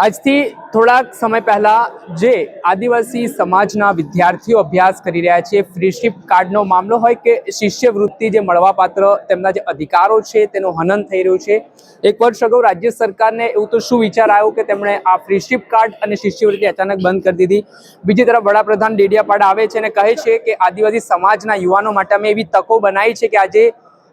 આજથી થોડાક સમય પહેલા જે આદિવાસી સમાજના વિદ્યાર્થીઓ અભ્યાસ કરી રહ્યા છે, ફ્રીશિપ કાર્ડનો મામલો હોય કે શિષ્યવૃત્તિ જે મળવાપાત્ર તેમના જે અધિકારો છે તેનું હનન થઈ રહ્યું છે। એક વર્ષ અગાઉ રાજ્ય સરકારને એવું તો શું વિચાર આવ્યો કે તેમણે આ ફ્રીશિપ કાર્ડ અને શિષ્યવૃત્તિ અચાનક બંધ કરી દીધી। બીજી તરફ વડાપ્રધાન ડેડિયાપાડા આવે છે અને કહે છે કે આદિવાસી સમાજના યુવાનો માટે અમે એવી તકો બનાવી છે કે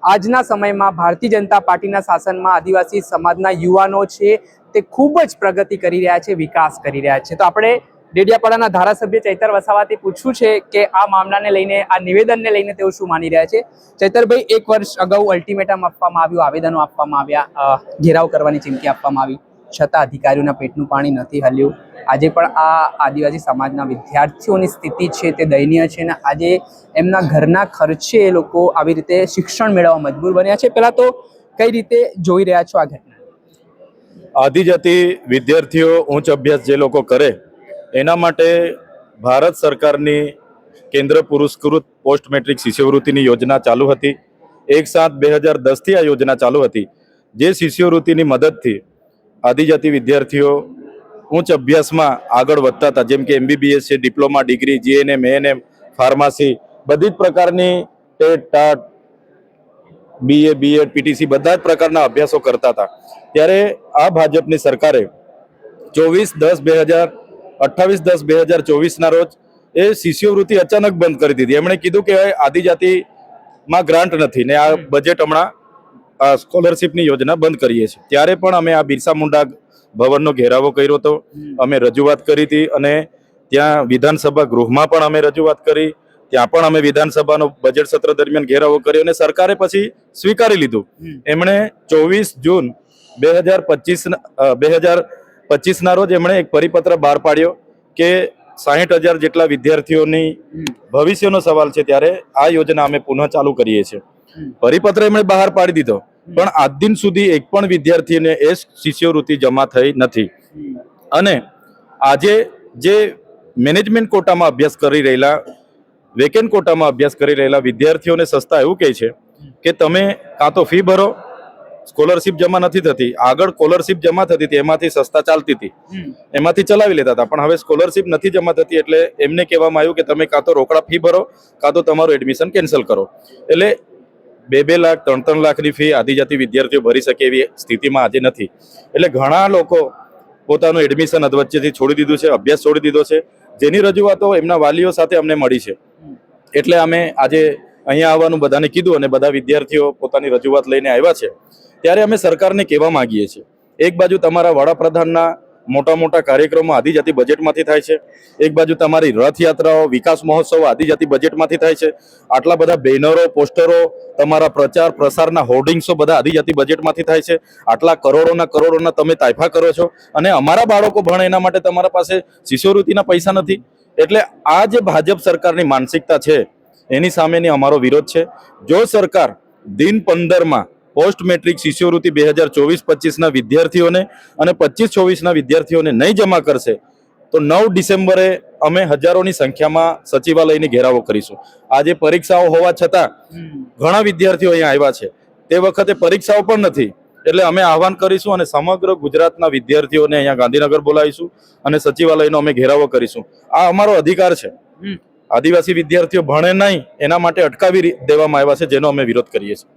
આજના સમયમાં ભારતીય જનતા પાર્ટીના શાસનમાં આદિવાસી સમાજના યુવાનો છે તે ખૂબ જ પ્રગતિ કરી રહ્યા છે, વિકાસ કરી રહ્યા છે। તો આપણે ડેડિયાપાડાના ધારાસભ્ય ચૈતર વસાવાથી પૂછ્યું છે કે આ મામલાને લઈને, આ નિવેદનને લઈને તેઓ શું માની રહ્યા છે। ચૈતરભાઈ, એક વર્ષ અગાઉ અલ્ટિમેટમ આપવામાં આવ્યું, આવેદનો આપવામાં આવ્યા, ઘેરાવ કરવાની ચીમકી આપવામાં આવી, છતાં અધિકારીઓના પેટનું પાણી નથી હલ્યું। આજે પણ આ આદિવાસી સમાજના વિદ્યાર્થીઓની સ્થિતિ છે તે દયનીય છે અને આજે એમના ઘરના ખર્ચે એ લોકો આવી રીતે શિક્ષણ મેળવવા મજબૂર બન્યા છે। પહેલા તો કઈ રીતે જોઈ રહ્યા છો આ ઘટના? આદિજાતિ વિદ્યાર્થીઓ ઉચ્ચ અભ્યાસ જે લોકો કરે એના માટે ભારત સરકારની કેન્દ્ર પુરસ્કૃત પોસ્ટ મેટ્રિક શિષ્યવૃત્તિની યોજના ચાલુ હતી। 1/7/2010થી આ યોજના ચાલુ હતી, જે શિષ્યવૃત્તિની મદદથી આદિજાતિ વિદ્યાર્થીઓ ઉચ્ચ અભ્યાસમાં આગળ વધતા હતા। જેમ કે MBBS છે, diploma degree, GNM, ANM, pharmacy, બધી જ પ્રકારની TET, TAT, BA, BEd, PTC બધા જ પ્રકારના અભ્યાસો કરતા હતા। ત્યારે આ ભાજપની સરકારે 28/10/2024ના રોજ એ શિષ્યવૃત્તિ અચાનક બંધ કરી દીધી। એમણે કીધું કે આદિજાતિમાં ગ્રાન્ટ નથી ને આ બજેટ હમણાં સ્કોલરશિપની યોજના બંધ કરીએ છીએ। ત્યારે પણ અમે આ બિરસા મુંડા ભવનનો ઘેરાવો કર્યો હતો, અમે રજૂઆત કરી હતી અને ત્યાં વિધાનસભા ગૃહમાં પણ અમે રજૂઆત કરી, ત્યાં પણ અમે વિધાનસભાનો બજેટ સત્ર દરમિયાન ઘેરાવો કર્યો અને સરકારે પછી સ્વીકારી લીધું। એમણે 24 જૂન 2025ના રોજ એમણે એક પરિપત્ર બહાર પાડ્યો કે 60,000 જેટલા વિદ્યાર્થીઓની ભવિષ્યનો સવાલ છે, ત્યારે આ યોજના અમે પુનઃ ચાલુ કરીએ છીએ। પરિપત્ર એમણે બહાર પાડી દીધો, પણ આજ દિન સુધી એક પણ વિદ્યાર્થીને એ શિષ્યવૃત્તિ જમા થઈ નથી। અને આજે જે મેનેજમેન્ટ કોટામાં અભ્યાસ કરી રહેલા, વેકેન્ટ કોટામાં અભ્યાસ કરી રહેલા વિદ્યાર્થીઓને સંસ્થા એવું કહે છે કે તમે કાં તો ફી ભરો, સ્કોલરશિપ જમા નથી થતી, આગળ સ્કોલરશિપ જમા થતી હતી એમાંથી સંસ્થા ચાલતી હતી, એમાંથી ચલાવી લેતા હતા, પણ હવે સ્કોલરશિપ નથી જમા થતી એટલે એમને કહેવામાં આવ્યું કે તમે કાં તો રોકડા ફી ભરો કાં તો તમારું એડમિશન કેન્સલ કરો। એટલે 2-2 લાખ 3-3 લાખની ફી આદિજાતિ વિદ્યાર્થીઓ ભરી શકે એવી સ્થિતિમાં આજે નથી। એટલે ઘણા લોકો પોતાનું એડમિશન અધવચ્ચેથી છોડી દીધું છે, અભ્યાસ છોડી દીધો છે, જેની રજૂઆતો એમના વાલીઓ સાથે અમને મળી છે। એટલે અમે આજે અહીંયા આવવાનું બધાને કીધું અને બધા વિદ્યાર્થીઓ પોતાની રજૂઆત લઈને આવ્યા છે। ત્યારે અમે સરકારને કહેવા માંગીએ છીએ, એક બાજુ તમારા વડાપ્રધાનના મોટા મોટા કાર્યક્રમો આદિજાતિ બજેટમાંથી થાય છે, એક બાજુ તમારી રથયાત્રાઓ, વિકાસ મહોત્સવો આદિજાતિ બજેટમાંથી થાય છે, આટલા બધા બેનરો, પોસ્ટરો, તમારા પ્રચાર પ્રસારના હોર્ડિંગ્સો બધા આદિજાતિ બજેટમાંથી થાય છે, આટલા કરોડોના તમે તાયફા કરો છો અને અમારા બાળકો ભણે એના માટે તમારા પાસે શિષ્યવૃત્તિના પૈસા નથી। એટલે આ જે ભાજપ સરકારની માનસિકતા છે એની સામેની અમારો વિરોધ છે। જો સરકાર દિન 15માં પોસ્ટ મેટ્રિક શિષ્યવૃત્તિ 2024-25ના વિદ્યાર્થીઓને અને 25-26ના વિદ્યાર્થીઓને નહીં જમા કરશે તો 9 ડિસેમ્બરે અમે હજારોની સંખ્યામાં સચિવાલયની ઘેરાવો કરીશું। આજે પરીક્ષાઓ હોવા છતાં ઘણા વિદ્યાર્થીઓ અહીંયા આવ્યા છે, તે વખતે પરીક્ષાઓ પણ નથી, એટલે અમે આહવાન કરીશું અને સમગ્ર ગુજરાતના વિદ્યાર્થીઓને અહીંયા ગાંધીનગર બોલાવીશું અને સચિવાલયનો અમે ઘેરાવો કરીશું। આ અમારો અધિકાર છે। આદિવાસી વિદ્યાર્થીઓ ભણે નહીં એના માટે અટકાવી દેવામાં આવ્યા છે, જેનો અમે વિરોધ કરીએ છીએ।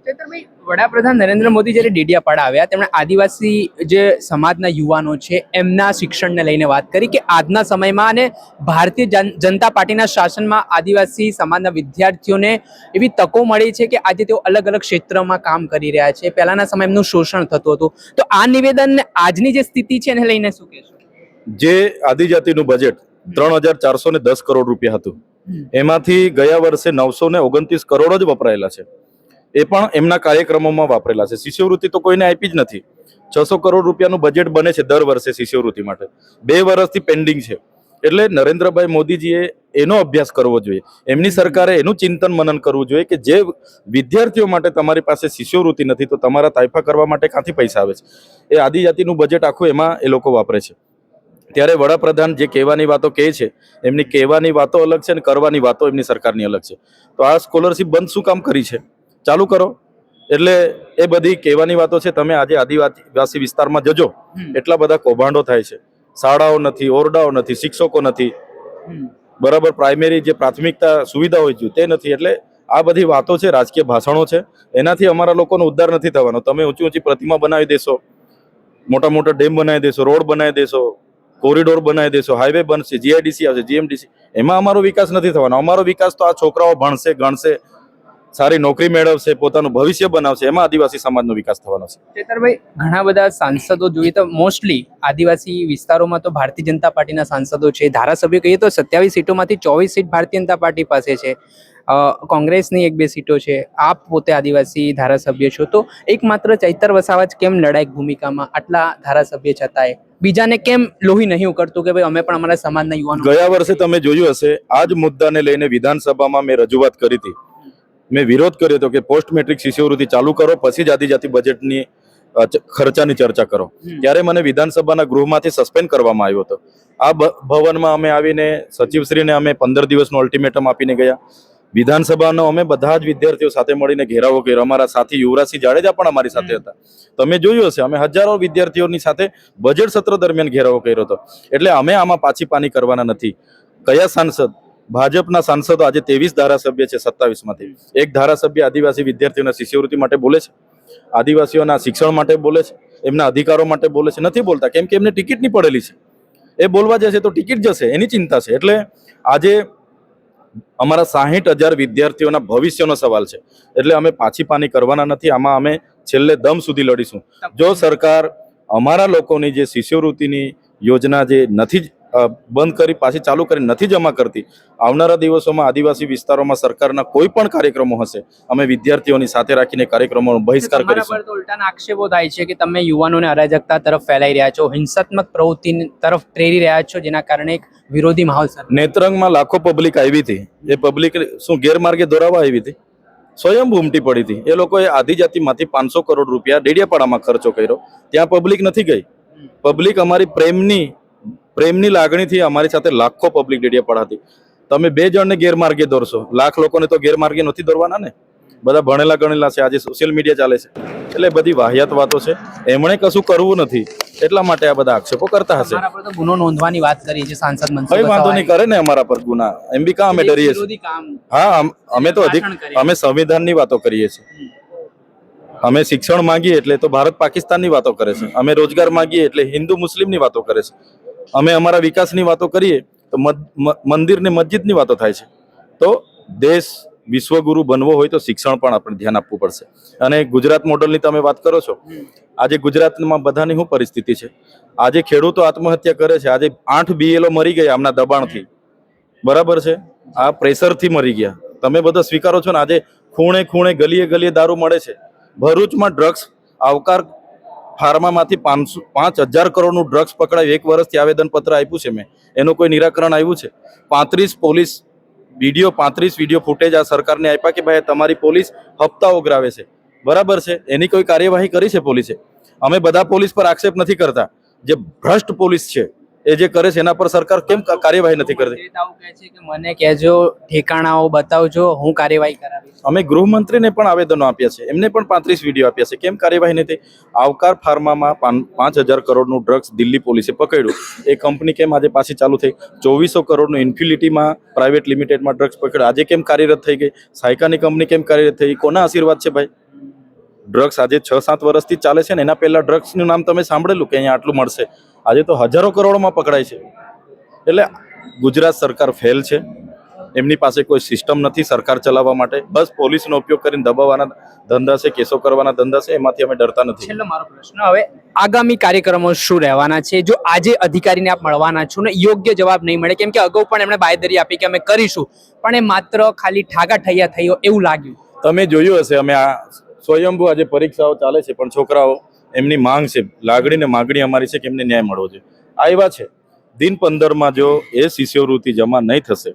વડાપ્રધાન નરેન્દ્ર મોદી જ્યારે ડેડિયાપાડા આવ્યા, તેમણે આદિવાસી જે સમાજના યુવાનો છે એમના શિક્ષણને લઈને વાત કરી કે આજના સમયમાં અને ભારતીય જનતા પાર્ટીના શાસનમાં આદિવાસી સમાજના વિદ્યાર્થીઓને એવી તકો મળી છે કે આજે તેઓ અલગ અલગ ક્ષેત્રમાં કામ કરી રહ્યા છે। પહેલાના સમય એમનું શોષણ થતું હતું, તો આ નિવેદન આજની જે સ્થિતિ છે એને લઈને શું કહેશો? જે આદિજાતિનું બજેટ 3,410 કરોડ રૂપિયા હતું, એમાંથી ગયા વર્ષે 929 કરોડ જ વપરાયેલા છે, એ પણ એમના કાર્યક્રમોમાં વાપરેલા છે। શિષ્યવૃત્તિ તો કોઈને આપી જ નથી। 600 કરોડ રૂપિયાનું બજેટ બને છે દર વર્ષે શિષ્યવૃત્તિ માટે, 2 વર્ષથી પેન્ડિંગ છે। એટલે નરેન્દ્રભાઈ મોદીજીએ એનો અભ્યાસ કરવો જોઈએ, એમની સરકારે એનું ચિંતન મનન કરવું જોઈએ કે જે વિદ્યાર્થીઓ માટે તમારી પાસે શિષ્યવૃત્તિ નથી તો તમારા તાયફા કરવા માટે ક્યાંથી પૈસા આવે છે? એ આદિજાતિનું બજેટ આખું એમાં એ લોકો વાપરે છે। ત્યારે વડાપ્રધાન જે કહેવાની વાતો કહે છે, એમની કહેવાની વાતો અલગ છે અને કરવાની વાતો એમની સરકારની અલગ છે। તો આ સ્કોલરશિપ બંધ શું કામ કરી છે? ચાલુ કરો। એટલે એ બધી કહેવાની વાતો છે। તમે આજે આદિવાસી વિસ્તારમાં જજો, એટલા બધા કૌભાંડો થાય છે, શાળાઓ નથી, ઓરડાઓ નથી, શિક્ષકો નથી, બરાબર પ્રાઇમરી જે પ્રાથમિકતા સુવિધા હોય છે તે નથી. એટલે આ બધી વાતો છે, રાજકીય ભાષણો છે, એનાથી અમારા લોકોનો ઉદ્ધાર નથી થવાનો. તમે ઊંચી ઊંચી પ્રતિમા બનાવી દેશો, મોટા મોટા ડેમ બનાવી દેશો, રોડ બનાવી દેશો, કોરિડોર બનાવી દેશો, હાઈવે બનશે, જીઆઈડીસી આવશે, જીએમડીસી, એમાં અમારો વિકાસ નથી થવાનો. અમારો વિકાસ તો આ છોકરાઓ ભણશે, ગણશે, સારી નોકરી મેળવશે, પોતાનું ભવિષ્ય બનાવશે, એમાં આદિવાસી સમાજનો વિકાસ થવાનો છે. ચેતરભાઈ, ઘણા બધા સાંસદો જોઈએ તો મોસ્ટલી આદિવાસી વિસ્તારોમાં તો ભારતીય જનતા પાર્ટીના સાંસદો છે. ધારાસભ્યો કહીએ તો 27 સીટોમાંથી 24 સીટ ભારતીય જનતા પાર્ટી પાસે છે. કોંગ્રેસની 1-2 સીટો છે. આપ પોતે આદિવાસી ધારાસભ્ય છો, તો એકમાત્ર ચૈતર વસાવા જ કેમ લડાયક ભૂમિકામાં આટલા ધારાસભ્ય છતાંય બીજાને કેમ લોહી નહીં ઉકળતું કે ભાઈ અમે પણ અમારા સમાજના યુવાનો? ગયા વર્ષે તમે જોયું હશે, આ જ મુદ્દાને લઈને વિધાનસભામાં મેં રજૂઆત કરી હતી. મેં વિરોધ કર્યો હતો કે પોસ્ટ મેટ્રિક શિષ્યવૃત્તિ ચાલુ કરો, પછી જ આદિજાતિ બજેટની ખર્ચાની ચર્ચા કરો. ત્યારે મને વિધાનસભાના ગૃહમાંથી સસ્પેન્ડ કરવામાં આવ્યો હતો. આ ભવનમાં અમે આવીને સચિવશ્રીને અમે 15 દિવસનું અલ્ટિમેટમ આપીને ગયા. વિધાનસભાનો અમે બધા જ વિદ્યાર્થીઓ સાથે મળીને ઘેરાવો કર્યો. અમારા સાથી યુવરાજસિંહ જાડેજા પણ અમારી સાથે હતા. તમે જોયું હશે, અમે હજારો વિદ્યાર્થીઓની સાથે બજેટ સત્ર દરમિયાન ઘેરાવો કર્યો હતો. એટલે અમે આમાં પાછી પાની કરવાના નથી. કયા સાંસદ? ભાજપના સાંસદો આજે 23 ધારાસભ્ય છે 27માંથી. એક ધારાસભ્ય આદિવાસી વિદ્યાર્થીઓના શિષ્યવૃત્તિ માટે બોલે છે, આદિવાસીઓના શિક્ષણ માટે બોલે છે, એમના અધિકારો માટે બોલે છે? નથી બોલતા, કેમ કે એમને ટિકિટની પડેલી છે. એ બોલવા જશે તો ટિકિટ જશે, એની ચિંતા છે. એટલે આજે અમારા 60,000 વિદ્યાર્થીઓના ભવિષ્યનો સવાલ છે. એટલે અમે પાછી પાની કરવાના નથી. આમાં અમે છેલ્લે દમ સુધી લડીશું. જો સરકાર અમારા લોકોની જે શિષ્યવૃત્તિની યોજના જે નથી બંધ કરી, પાછી ચાલુ કરી નથી જમા કરતી, આવનારા દિવસોમાં આદિવાસી વિસ્તારોમાં સરકારના કોઈ પણ કાર્યક્રમો હશે, અમે વિદ્યાર્થીઓની સાથે રાખીને કાર્યક્રમોનો બહિષ્કાર કરીશું. તો ઉલટાના આક્ષેપો થાય છે કે તમે યુવાનોને અરાજકતા તરફ ફેલાઈ રહ્યા છો, હિંસાત્મક પ્રવૃત્તિ તરફ પ્રેરી રહ્યા છો, જેના કારણે એક વિરોધી માહોલ સર્જાય. નેત્રંગમાં લાખો પબ્લિક આવી હતી. એ પબ્લિક શું ગેરમાર્ગે દોરાવા આવી હતી? સ્વયં ઉમટી પડી હતી. એ લોકોએ આદિજાતિમાંથી 500 કરોડ રૂપિયા ડેડિયાપાડામાં ખર્ચો કર્યો. ત્યાં પબ્લિક નથી ગઈ. પબ્લિક અમારી પ્રેમની લાગણીથી અમારી સાથે લાખો પબ્લિક ડેડિયાપાડા હતી. તમે 2 જણને ગેરમાર્ગે દોરશો, લાખ લોકોને તો ગેરમાર્ગે નથી દોરવાના ને. બધા ભણેલા ગણેલા છે, આજે સોશિયલ મીડિયા ચાલે છે. એટલે બધી વાહિયાત વાતો છે. એમણે કશું કરવું નથી, એટલા માટે આ બધા આક્ષેપો કરતા હશે. અમારા પર તો ગુનો નોંધવાની વાત કરી છે સાંસદ મનસુખ કઈ વાંધો નહીં, કરે ને અમારા પર ગુના. એમ બી કાં અમે ડરીએ છીએ? હા, અમે તો અમે સંવિધાનની વાતો કરીએ છીએ. અમે શિક્ષણ માંગીએ એટલે તો ભારત પાકિસ્તાનની વાતો કરે છે. અમે રોજગાર માંગીએ એટલે હિન્દુ મુસ્લિમની વાતો કરે છે. અમે અમારા વિકાસની વાતો કરીએ તો મંદિર ને મસ્જિદની વાતો થાય છે. તો દેશ વિશ્વગુરુ બનવો હોય તો શિક્ષણ પણ આપણે ધ્યાન આપવું પડશે. અને ગુજરાત મોડલની તમે વાત કરો છો, આજે ગુજરાતમાં બધાની શું પરિસ્થિતિ છે? આજે ખેડૂતો આત્મહત્યા કરે છે. આજે 8 BLO મરી ગયા આમના દબાણથી, બરાબર છે? આ પ્રેશરથી મરી ગયા. તમે બધા સ્વીકારો છો ને? આજે ખૂણે ખૂણે ગલીએ ગલીએ દારૂ મળે છે. ભરૂચમાં ડ્રગ્સ આવકાર ફાર્મામાંથી 5,000 કરોડનું ડ્રગ્સ પકડાયું. 1 વર્ષથી આવેદનપત્ર આપ્યું છે મેં, એનું કોઈ નિરાકરણ આવ્યું છે? 35 વિડીયો ફૂટેજ આ સરકારને આપ્યા કે ભાઈ તમારી પોલીસ હપ્તા ઉઘરાવે છે, બરાબર છે? એની કોઈ કાર્યવાહી કરી છે પોલીસે? અમે બધા પોલીસ પર આક્ષેપ નથી કરતા. જે ભ્રષ્ટ પોલીસ છે એ જે કરે છે એના પર સરકાર કેમ કાર્યવાહી નથી કરતી? મને કહેજો, ઠેકાણાઓ બતાવજો, હું કાર્યવાહી કરાવીશ. અમે ગૃહમંત્રીને પણ આવેદનો આપ્યા છે, એમને પણ 35 વિડીયો આપ્યા છે. કેમ કાર્યવાહી નથી? આવકાર ફાર્મામાં 5,000 કરોડનું ડ્રગ્સ દિલ્હી પોલીસે પકડ્યું. એ કંપની કેમ આજે પાછી ચાલુ થઈ? 2400 કરોડનું ઇન્ફિનિટીમાં પ્રાઇવેટ લિમિટેડમાં ડ્રગ્સ પકડ્યું. આજે કેમ કાર્યરત થઈ ગઈ? સાયકાની કંપની કેમ કાર્યરત થઈ? કોના આશીર્વાદ છે ભાઈ? ડ્રગ્સ આજે 6-7 વર્ષથી ચાલે છે ને. એના પહેલા ડ્રગ્સનું નામ તમે સાંભળેલું કે અહીંયા આટલું મળશે? આજે તો હજારો કરોડોમાં પકડાય છે. એટલે ગુજરાત સરકાર ફેલ છે. એમની પાસે કોઈ સિસ્ટમ નથી સરકાર ચલાવવા માટે. બસ પોલીસનો ઉપયોગ કરીને દબાવવાના ધંધા છે, કેસો કરવાના ધંધા છે. એમાંથી અમે ડરતા નથી. છેલ્લો મારો પ્રશ્ન, હવે આગામી કાર્યક્રમો શું રહેવાના છે? જો આજે અધિકારીને આપ મળવાના છો ને, યોગ્ય જવાબ નહીં મળે, કેમ કે અગાઉ પણ એમણે બાંયધરી આપી કે અમે કરીશું, પણ એ માત્ર ખાલી ઠાગા ઠૈયા થયો એવું લાગ્યું. તમે જોયું હશે, અમે આ સ્વયંભૂ આજે પરીક્ષાઓ ચાલે છે, પણ છોકરાઓ એમની માંગ છે, લાગણી ને માગણી અમારી છે કે એમને ન્યાય મળવો જોઈએ. આવ્યા છે દિન 15માં જો એ શિષ્યવૃત્તિ જમા નહીં થશે,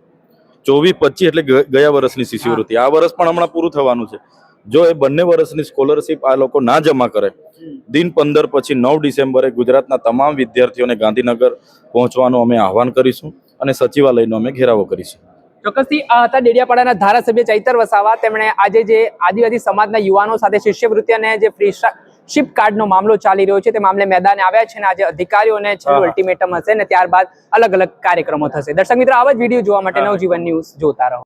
24-25 એટલે ગયા વર્ષની શિષ્યવૃત્તિ, આ વર્ષ પણ હમણાં પૂરું થવાનું છે. જો એ બંને વર્ષની સ્કોલરશીપ આ લોકો ના જમા કરે, દિન 15 પછી 9 ડિસેમ્બરે ગુજરાતના તમામ વિદ્યાર્થીઓને ગાંધીનગર પહોંચવાનું અમે આહવાન કરીશું અને સચિવાલયનો અમે ઘેરાવો કરીશું. ચોક્કસથી આ હતા ડેડિયાપાડાના ધારાસભ્ય ચૈતર વસાવા. તેમણે આજે જે આદિવાસી સમાજના યુવાનો સાથે શિષ્યવૃત્તિ અને જે ફ્રેન્ડશિપ કાર્ડનો મામલો ચાલી રહ્યો છે તે મામલે મેદાને આવ્યા છે અને આજે અધિકારીઓને છેલ્લું અલ્ટિમેટમ હશે ને ત્યારબાદ અલગ અલગ કાર્યક્રમો થશે. દર્શક મિત્રો, આવા જ વિડીયો જોવા માટે નવજીવન ન્યૂઝ જોતા રહો.